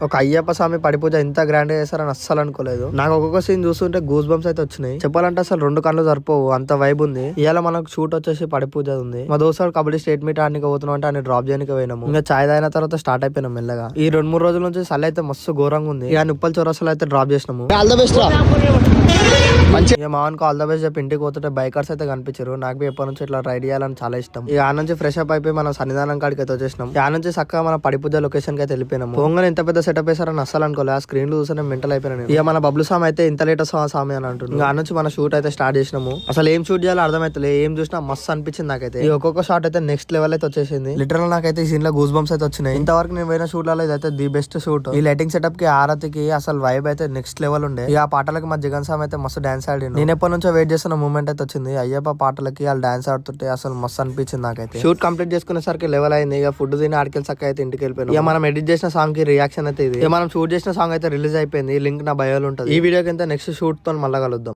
ఒక అయ్యప్ప స్వామి పడి పూజ ఇంత గ్రాండ్ గా చేస్తారని అస్సలు అనుకోలేదు. నాకు ఒక్కొక్క సీన్ చూస్తుంటే గూస్ బంప్స్ అయితే వచ్చినాయి. చెప్పాలంటే అసలు 2 కళ్ళు సరిపోవు, అంత వైబ్ ఉంది. ఇవాళ మనకు షూట్ వచ్చేసి పడి పూజ ఉంది. మా దోస్తు కబడ్డీ స్టేట్ మీట్ ఆడడానికి పోతున్నాం అంటే ఆయన డ్రాప్ చేయడానికి పోయినాము. ఇంకా చాయ్ తాగిన తర్వాత స్టార్ట్ అయిపోయినాం మెల్లగా. ఈ 2-3 రోజుల నుంచి చలి అయితే మస్తు ఘోరంగా ఉంది. ఇక ఉప్పల్ చౌరస్తాలో అయితే డ్రాప్ చేసినాము. ఆల్ ద బెస్ట్ రా. మంచిగా మావన్కు ఆల్ ద బెస్ట్ చెప్పి ఇంటికి పోతుంటే బైకర్స్ అయితే కనిపించారు. నాకు ఎప్పటి నుంచి ఇట్లా రైడ్ చేయాలని చాలా ఇష్టం. ఇక ఆ నుంచి ఫ్రెష్ అప్ అయిపోయి మనం సన్నిధానం కాడికి అయితే వచ్చేసినాం. ఆ నుంచి చక్కగా మన పడి పూజ లొకేషన్ కి అయితే వెళ్ళిపోయినాము. పొంగల్ ఎంత పెద్ద సెటప్ వేసారని అస్సలు అనుకోలేదు. ఆ స్క్రీన్ లో చూస్తే మెంటల్ అయిపోయినా. ఇక మన బబ్లు సామ్ అయితే ఇంత లేట్ స్వామి అని అంటుంది. ఇంకా ఆ నుంచి మన షూట్ అయితే స్టార్ట్ చేసినాము. అసలు ఏం షూట్ చేయాలో అర్థమైతే ఏం చూసినా మస్తు అనిపించింది నాకైతే. ఈ ఒక్కొక్క షాట్ అయితే నెక్స్ట్ లెవెల్ అయితే వచ్చేసింది. లిటరల్ నాకైతే ఈ సీన్ లో గూస్ బంప్స్ అయితే వచ్చినాయి. ఇంతవరకు నేను పోయిన షూట్ లలో ఇదైతే ది బెస్ట్ షూట్. ఈ లైటింగ్ సెటప్ కి ఆరతికి అసలు వైబ్ అయితే నెక్స్ట్ లెవెల్ ఉండే. ఇక ఆ పాటలకి మా జగన్ సామ్ అయితే మస్తు డాన్స్ ఆడిండు. నేను ఎప్పటి నుంచో వెయిట్ చేస్తున్న మూమెంట్ అయితే వచ్చింది. అయ్యప్ప పాటలకి వాళ్ళు డాన్స్ ఆడుతుంటే అసలు మస్తు అనిపించింది నాకైతే. షూట్ కంప్లీట్ చేసుకునేసరికి లెవెల్ అయింది. ఇక ఫుడ్ తిని ఆడికెళ్ళి చక్క అయితే ఇంటికి వెళ్ళిపోయాను. ఇక మనం ఎడిట్ చేసిన సాంగ్ కి రియాక్షన్ అయితే ఇది. ఇక మనం షూట్ చేసిన సాంగ్ అయితే రిలీజ్ అయిపోయింది. లింక్ నా బయోలో ఉంటుంది. ఈ వీడియో కింద నెక్స్ట్ షూట్ తో మళ్ళీ కలుద్దాం.